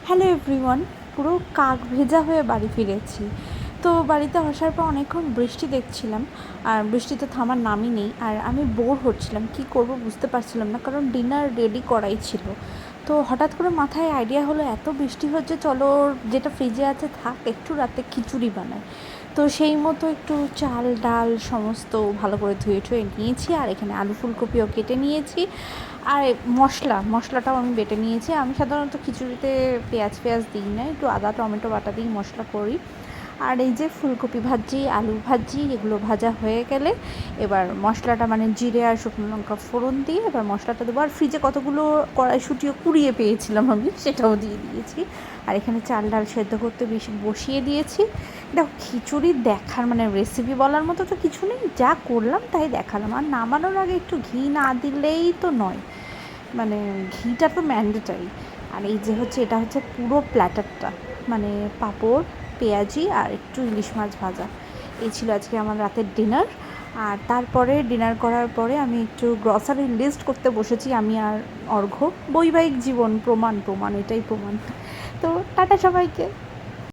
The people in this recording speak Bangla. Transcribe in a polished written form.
হ্যালো এভরিওয়ান, পুরো কাক ভেজা হয়ে বাড়ি ফিরেছি। তো বাড়িতে আসার পর অনেকক্ষণ বৃষ্টি দেখছিলাম, আর বৃষ্টি তো থামার নামই নেই। আর আমি বোর হচ্ছিলাম, কী করব বুঝতে পারছিলাম না, কারণ ডিনার রেডি করাই ছিল। তো হঠাৎ করে মাথায় আইডিয়া হলো, এত বৃষ্টি হচ্ছে, চলো যেটা ফ্রিজে আছে থাক, একটু রাতে খিচুড়ি বানাই। তো সেই মতো একটু চাল ডাল সমস্ত ভালো করে ধুয়ে ঠুয়ে নিয়েছি, আর এখানে আলু ফুলকপিও কেটে নিয়েছি। আর মশলাটাও আমি বেটে নিয়েছি। আমি সাধারণত খিচুড়িতে পেঁয়াজ দিই না, একটু আদা টমেটো বাটা দিয়ে মশলা করি। আর এই যে ফুলকপি ভাজি আলু ভাজি এগুলো ভাজা হয়ে গেলে এবার মশলাটা মানে জিরে আর শুকনো লঙ্কা ফোড়ন দিয়ে এবার মশলাটা দেবো। আর ফ্রিজে কতগুলো কড়াইশুঁটিও কুড়িয়ে পেয়েছিলাম, আমি সেটাও দিয়ে দিয়েছি। আর এখানে চাল ডাল সেদ্ধ করতে বেশি বসিয়ে দিয়েছি। দেখো, খিচুড়ি দেখার মানে রেসিপি বলার মতো তো কিছু নেই, যা করলাম তাই দেখালাম। আর নামানোর আগে একটু ঘি না দিলেই তো নয়, মানে ঘিটা তো ম্যান্ডেটারি। আর এই যে এটা হচ্ছে পুরো প্ল্যাটারটা, মানে পাঁপড় পেঁয়াজি আর একটু ইলিশ মাছ ভাজা। এই ছিল আজকে আমার রাতের ডিনার। আর তারপরে ডিনার করার পরে আমি একটু গ্রসারি লিস্ট করতে বসেছি, আমি আর অর্ঘ্য। বৈবাহিক জীবন প্রমাণ, এটাই প্রমাণ। তো টাটা সবাইকে।